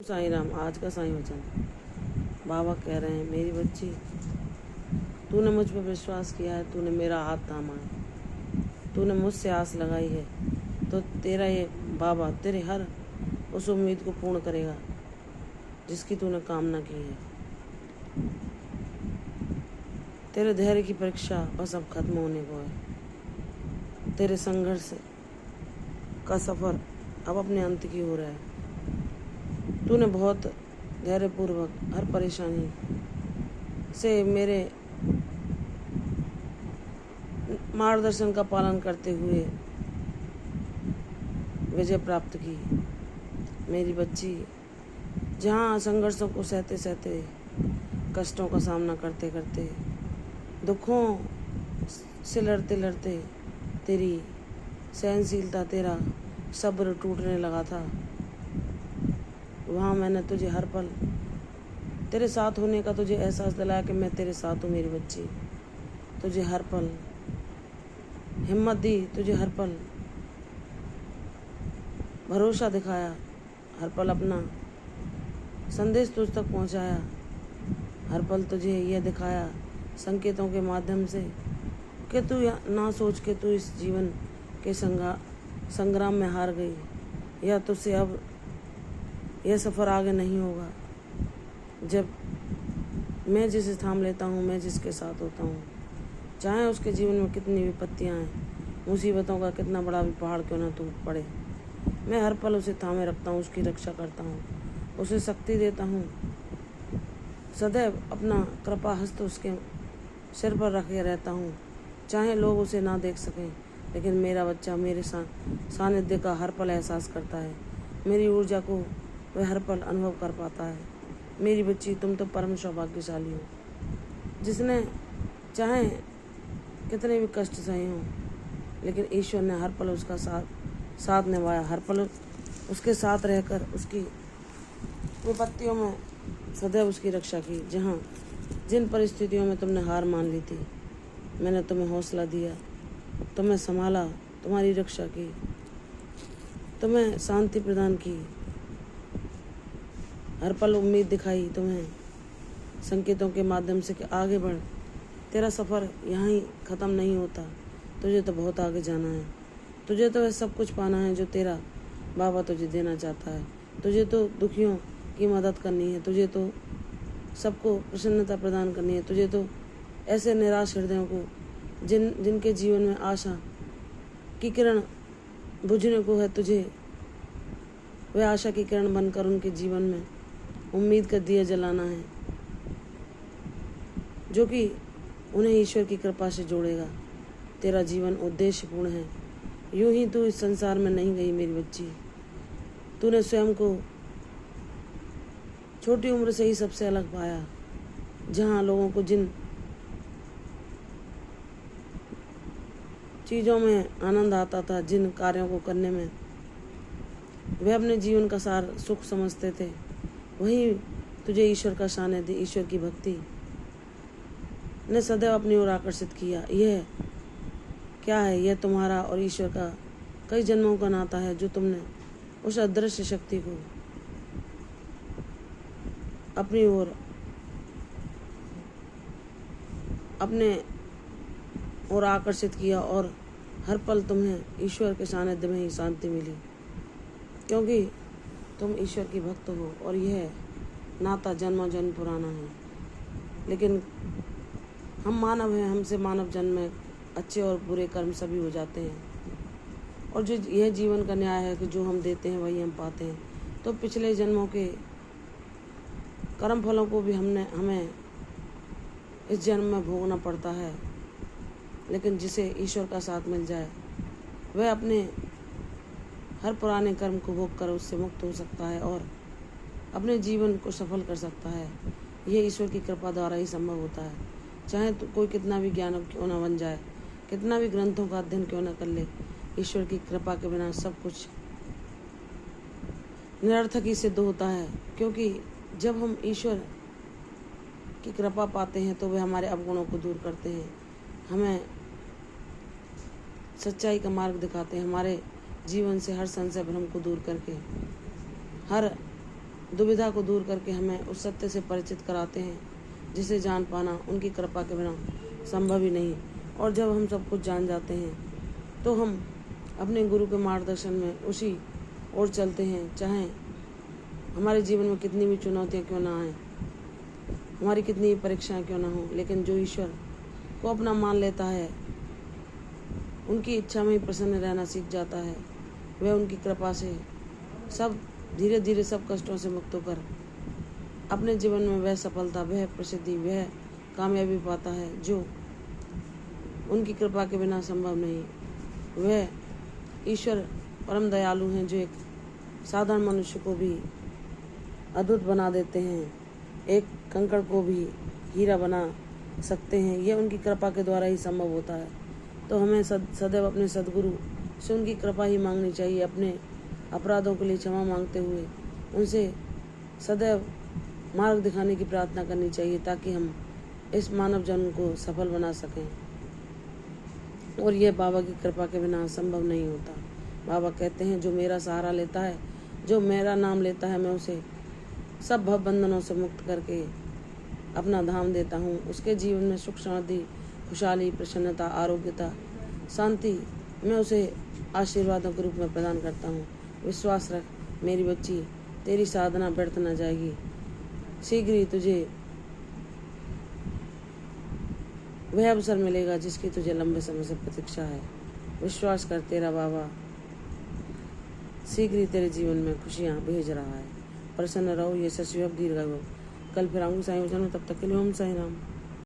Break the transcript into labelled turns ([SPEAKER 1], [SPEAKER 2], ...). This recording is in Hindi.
[SPEAKER 1] साईं राम। आज का साईं वचन बाबा कह रहे हैं, मेरी बच्ची, तूने मुझ पर विश्वास किया है, तूने मेरा हाथ थामा है, तूने मुझसे आस लगाई है, तो तेरा ये बाबा तेरे हर उस उम्मीद को पूर्ण करेगा जिसकी तूने कामना की है। तेरे धैर्य की परीक्षा बस अब खत्म होने को है। तेरे संघर्ष का सफर अब अपने अंत की ओर है। तूने बहुत धैर्यपूर्वक हर परेशानी से मेरे मार्गदर्शन का पालन करते हुए विजय प्राप्त की। मेरी बच्ची, जहाँ संघर्षों को सहते सहते, कष्टों का सामना करते करते, दुखों से लड़ते लड़ते तेरी सहनशीलता, तेरा सब्र टूटने लगा था, वहाँ मैंने तुझे हर पल तेरे साथ होने का तुझे एहसास दिलाया कि मैं तेरे साथ हूँ मेरी बच्ची। तुझे हर पल हिम्मत दी, तुझे हर पल भरोसा दिखाया, हर पल अपना संदेश तुझ तक पहुँचाया, हर पल तुझे यह दिखाया संकेतों के माध्यम से कि तू ना सोच के तू इस जीवन के संग्राम में हार गई, या तुझसे अब यह सफ़र आगे नहीं होगा। जब मैं जिसे थाम लेता हूँ, मैं जिसके साथ होता हूँ, चाहे उसके जीवन में कितनी विपत्तियाँ आएँ, मुसीबतों का कितना बड़ा भी पहाड़ क्यों ना टूट पड़े, मैं हर पल उसे थामे रखता हूँ, उसकी रक्षा करता हूँ, उसे शक्ति देता हूँ, सदैव अपना कृपा हस्त उसके सिर पर रखे रहता हूँ। चाहे लोग उसे ना देख सकें, लेकिन मेरा बच्चा मेरे सानिध्य का हर पल एहसास करता है, मेरी ऊर्जा को वह हर पल अनुभव कर पाता है। मेरी बच्ची, तुम तो परम सौभाग्यशाली हो, जिसने चाहे कितने भी कष्ट सहे हों, लेकिन ईश्वर ने हर पल उसका साथ निभाया, हर पल उसके साथ रहकर उसकी विपत्तियों में सदैव उसकी रक्षा की। जहाँ जिन परिस्थितियों में तुमने हार मान ली थी, मैंने तुम्हें हौसला दिया, तुम्हें संभाला, तुम्हारी रक्षा की, तुम्हें शांति प्रदान की, हर पल उम्मीद दिखाई तुम्हें संकेतों के माध्यम से कि आगे बढ़, तेरा सफ़र यहाँ ही ख़त्म नहीं होता, तुझे तो बहुत आगे जाना है, तुझे तो वह सब कुछ पाना है जो तेरा बाबा तुझे देना चाहता है, तुझे तो दुखियों की मदद करनी है, तुझे तो सबको प्रसन्नता प्रदान करनी है, तुझे तो ऐसे निराश हृदयों को जिनके जीवन में आशा की किरण बुझने को है, तुझे वह आशा की किरण बनकर उनके जीवन में उम्मीद का दिया जलाना है, जो कि उन्हें ईश्वर की कृपा से जोड़ेगा। तेरा जीवन उद्देश्यपूर्ण है। यूं ही तू इस संसार में नहीं गई मेरी बच्ची, तूने स्वयं को छोटी उम्र से ही सबसे अलग पाया। जहाँ लोगों को जिन चीज़ों में आनंद आता था, जिन कार्यों को करने में वे अपने जीवन का सार सुख समझते थे, वहीं तुझे ईश्वर का सानिध्य, ईश्वर की भक्ति ने सदैव अपनी ओर आकर्षित किया। यह क्या है? यह तुम्हारा और ईश्वर का कई जन्मों का नाता है, जो तुमने उस अदृश्य शक्ति को अपनी ओर आकर्षित किया, और हर पल तुम्हें ईश्वर के सानिध्य में ही शांति मिली, क्योंकि तुम ईश्वर की भक्त हो और यह नाता जन्मों जन्म पुराना है। लेकिन हम मानव हैं, हमसे मानव जन्म में अच्छे और बुरे कर्म सभी हो जाते हैं, और जो यह जीवन का न्याय है कि जो हम देते हैं वही हम पाते हैं। तो पिछले जन्मों के कर्म फलों को भी हमें इस जन्म में भोगना पड़ता है, लेकिन जिसे ईश्वर का साथ मिल जाए वह अपने हर पुराने कर्म को भोग कर उससे मुक्त हो सकता है और अपने जीवन को सफल कर सकता है। यह ईश्वर की कृपा द्वारा ही संभव होता है। चाहे तो कोई कितना भी ज्ञान क्यों न बन जाए, कितना भी ग्रंथों का अध्ययन क्यों न कर ले, ईश्वर की कृपा के बिना सब कुछ निरर्थक ही सिद्ध होता है। क्योंकि जब हम ईश्वर की कृपा पाते हैं तो वे हमारे अवगुणों को दूर करते हैं, हमें सच्चाई का मार्ग दिखाते हैं, हमारे जीवन से हर संशय भ्रम को दूर करके हर दुविधा को दूर करके हमें उस सत्य से परिचित कराते हैं जिसे जान पाना उनकी कृपा के बिना संभव ही नहीं। और जब हम सब कुछ जान जाते हैं तो हम अपने गुरु के मार्गदर्शन में उसी ओर चलते हैं, चाहे हमारे जीवन में कितनी भी चुनौतियाँ क्यों ना आए, हमारी कितनी भी परीक्षाएं क्यों ना हो। लेकिन जो ईश्वर को अपना मान लेता है, उनकी इच्छा में ही प्रसन्न रहना सीख जाता है, वह उनकी कृपा से सब धीरे धीरे सब कष्टों से मुक्त होकर अपने जीवन में वह सफलता, वह प्रसिद्धि, वह कामयाबी पाता है जो उनकी कृपा के बिना संभव नहीं। वह ईश्वर परम दयालु हैं जो एक साधारण मनुष्य को भी अद्भुत बना देते हैं, एक कंकड़ को भी हीरा बना सकते हैं। यह उनकी कृपा के द्वारा ही संभव होता है। तो हमें सदैव अपने सद्गुरु से उनकी कृपा ही मांगनी चाहिए, अपने अपराधों के लिए क्षमा मांगते हुए उनसे सदैव मार्ग दिखाने की प्रार्थना करनी चाहिए, ताकि हम इस मानव जन्म को सफल बना सकें। और यह बाबा की कृपा के बिना संभव नहीं होता। बाबा कहते हैं, जो मेरा सहारा लेता है, जो मेरा नाम लेता है, मैं उसे सब भव बंधनों से मुक्त करके अपना धाम देता हूँ। उसके जीवन में सुख शांति, खुशहाली, प्रसन्नता, आरोग्यता, शांति मैं उसे आशीर्वादों के रूप में प्रदान करता हूँ। विश्वास रख मेरी बच्ची, तेरी साधना व्यर्थ न जाएगी। शीघ्र ही तुझे वह अवसर मिलेगा जिसकी तुझे लंबे समय से प्रतीक्षा है। विश्वास कर, तेरा बाबा शीघ्र ही तेरे जीवन में खुशियाँ भेज रहा है। प्रसन्न रहो, ये सचिव दीर्घायु। कल फिर आऊँगी साईं, तब तक के लिए ओम साईं राम।